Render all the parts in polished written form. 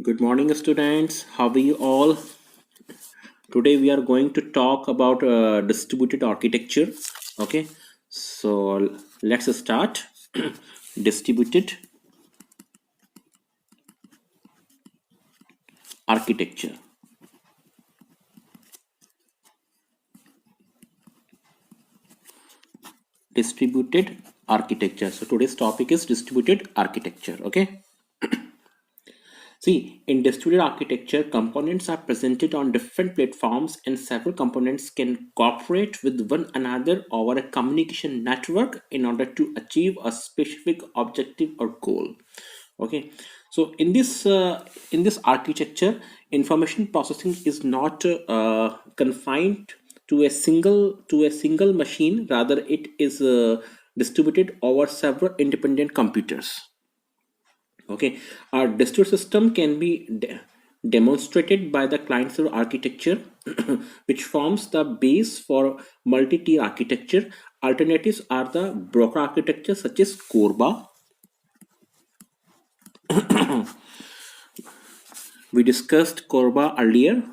Good morning, students. How are you all? Today we are going to talk about distributed architecture. Okay, so let's start. Distributed architecture. Distributed architecture. So today's topic is distributed architecture. Okay. See, in distributed architecture, components are presented on different platforms and several components can cooperate with one another over a communication network in order to achieve a specific objective or goal. Okay, so in this architecture, information processing is not confined to a single machine. Rather, it is distributed over several independent computers. Okay, our distributed system can be demonstrated by the client-server architecture, which forms the base for multi-tier architecture. Alternatives are the broker architecture, such as Corba. We discussed Corba earlier.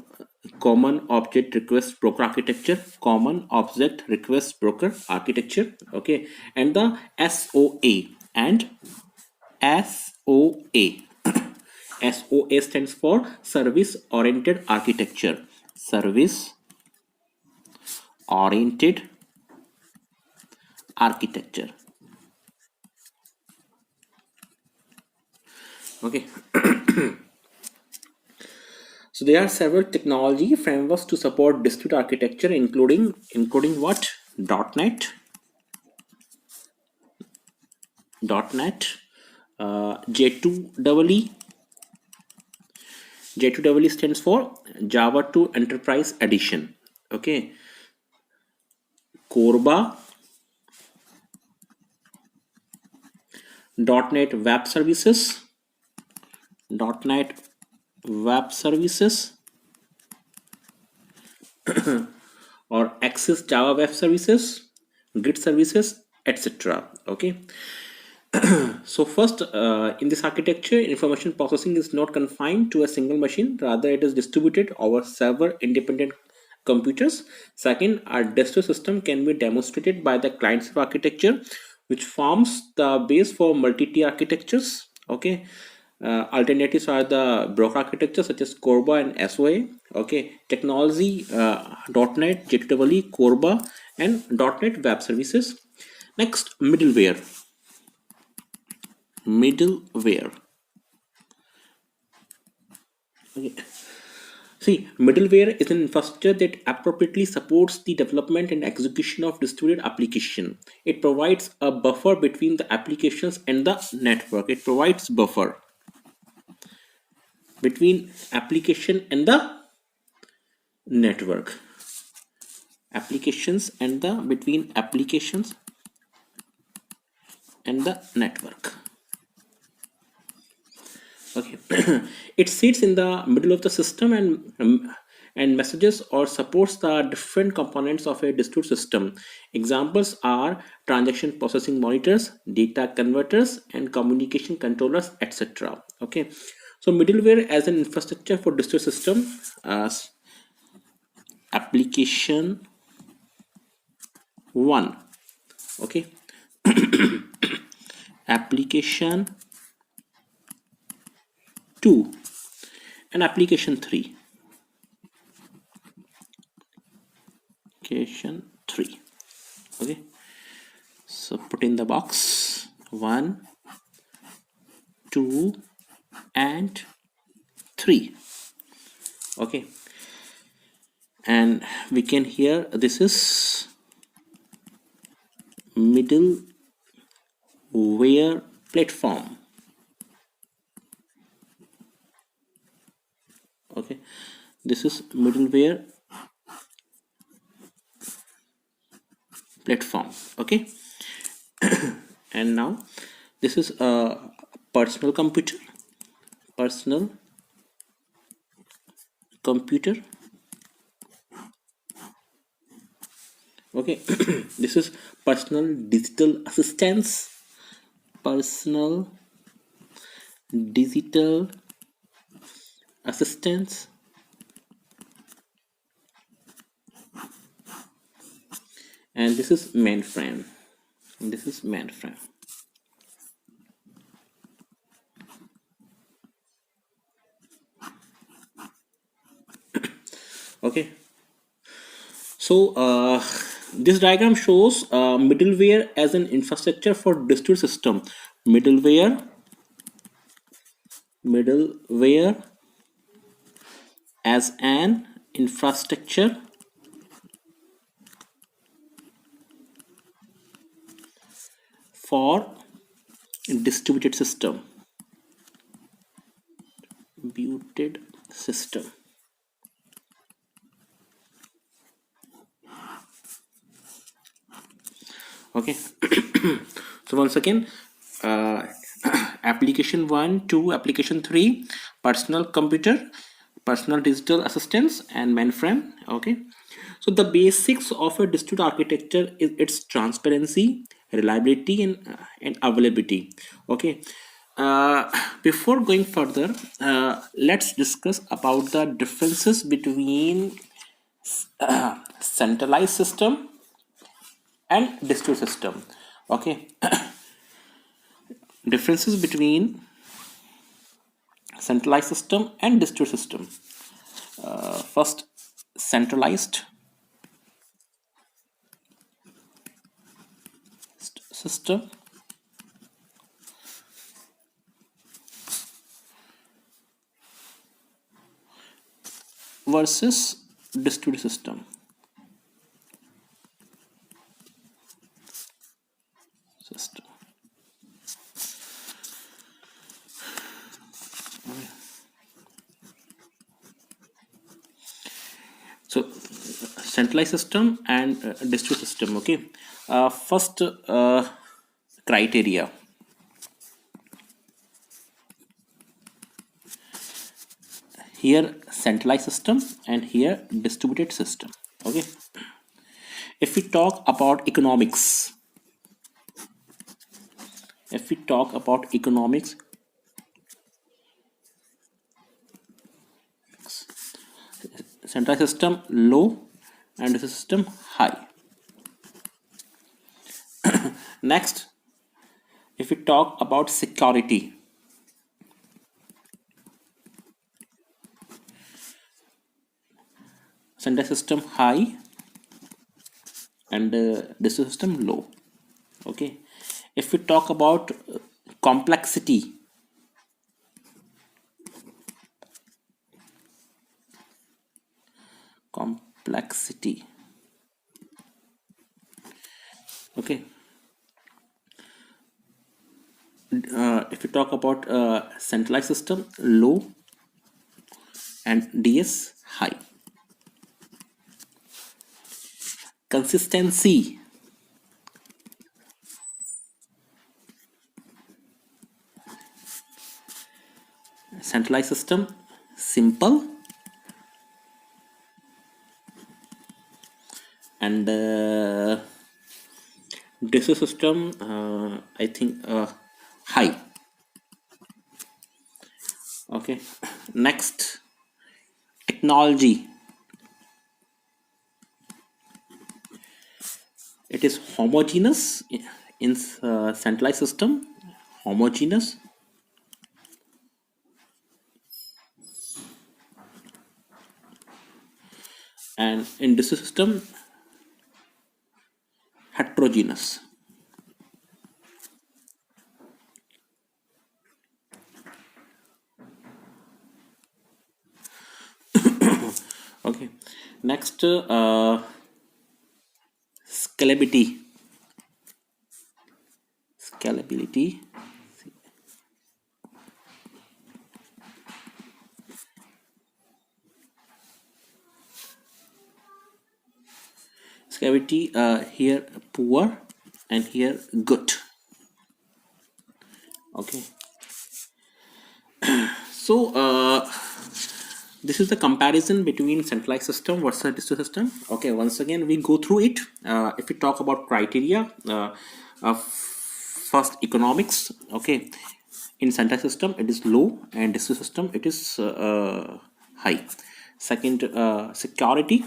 Common object request broker architecture, common object request broker architecture. Okay, and the SOA. SOA stands for service oriented architecture. Service oriented architecture. Okay. So there are several technology frameworks to support distributed architecture, including what? .NET, J2EE. J2EE stands for Java 2 Enterprise Edition. Okay. Corba, .NET Web Services, .NET Web Services, or Access Java Web Services, Git Services, etc. Okay. So first, in this architecture, information processing is not confined to a single machine. Rather, it is distributed over several independent computers. Second, our distributed system can be demonstrated by the client-server architecture, which forms the base for multi-tier architectures. Okay. Alternatives are the broker architecture such as Corba and SOA. Okay, technology .NET, J2EE, Corba, and .NET Web Services. Next, middleware. Okay. See, middleware is an infrastructure that appropriately supports the development and execution of distributed application. It provides a buffer between the applications and the network. It provides buffer between application and the network. Applications and the between applications and the network. Okay. It sits in the middle of the system and messages or supports the different components of a distributed system. Examples are transaction processing monitors, data converters, and communication controllers, etc. Okay, so middleware as an infrastructure for distributed system as application 1. Okay. Application 2 and application 3. Application 3. Okay, so put in the box 1, 2 and 3. Okay, and we can hear this is middleware platform. Okay, this is middleware platform. Okay. And now this is a personal computer. Okay. This is personal digital assistance. Personal digital assistance, and this is mainframe. This is mainframe. Okay, so this diagram shows middleware as an infrastructure for distributed system. Middleware, middleware as an infrastructure for distributed system. Distributed system. Okay. So once again, uh, application 1, 2, application 3, personal computer, personal digital assistance, and mainframe. Okay, so the basics of a distributed architecture is its transparency, reliability, and availability. Okay, before going further, let's discuss about the differences between centralized system and distributed system. Okay, differences between centralized system and distributed system. First, centralized system versus distributed system. System. So, centralized system and distributed system. Okay, first criteria. Here centralized system and here distributed system. Okay, if we talk about economics, if we talk about economics, centralized system low and the system high. Next, if we talk about security, centralized system high and this system low. Okay, if we talk about complexity, complexity. Okay, if we talk about centralized system low and DS high. Consistency, centralized system simple and this system I think high. Okay, next, technology. It is homogeneous in centralized system, homogeneous, and in this system heterogeneous. Okay, next, scalability. Scalability. Scalability, here poor and here good. Okay, so this is the comparison between centralized system versus distributed system. Okay, once again we go through it. If we talk about criteria, first economics. Okay, In central system it is low, and district system it is high. Second, security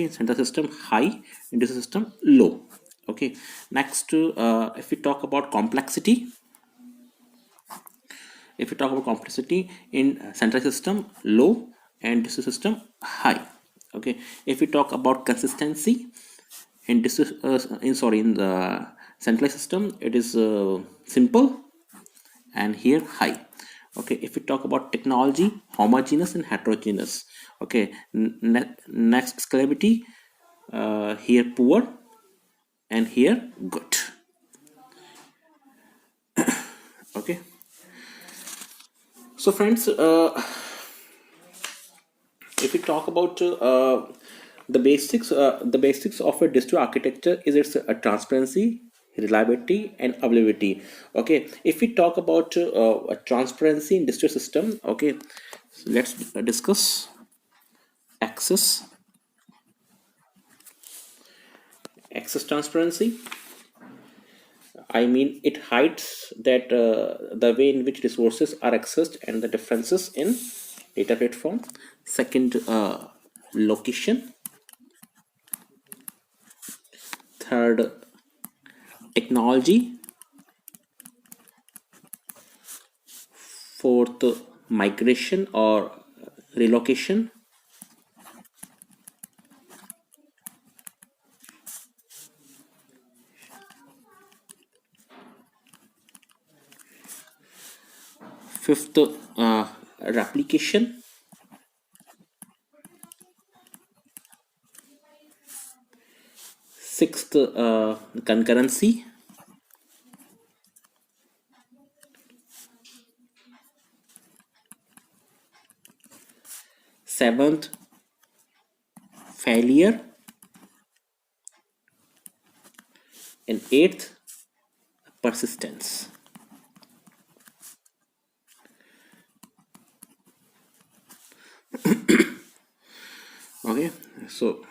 in central system high, in district system low. Okay, next, if we talk about complexity, in central system low and district system high. Okay, if we talk about consistency, in the centralized system it is simple, and here high. Okay, if we talk about technology, homogeneous and heterogeneous. Okay, next, scalability, here poor, and here good. Okay, so friends, if we talk about the basics of a digital architecture is its transparency, reliability, and availability. Okay, if we talk about a transparency in digital system, okay, so let's discuss access. Access transparency, I mean, it hides that the way in which resources are accessed and the differences in data platform. Second, location. Third, technology. Fourth, migration or relocation. Fifth, replication. Sixth, concurrency. Seventh, failure. And eighth, persistence. Okay, so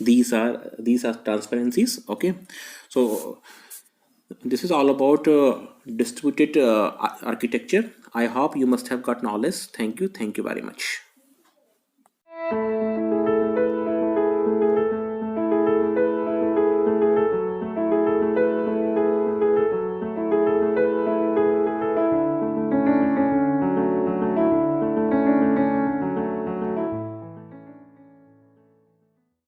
these are transparencies. Okay, so this is all about distributed architecture. I hope you must have got knowledge. Thank you very much.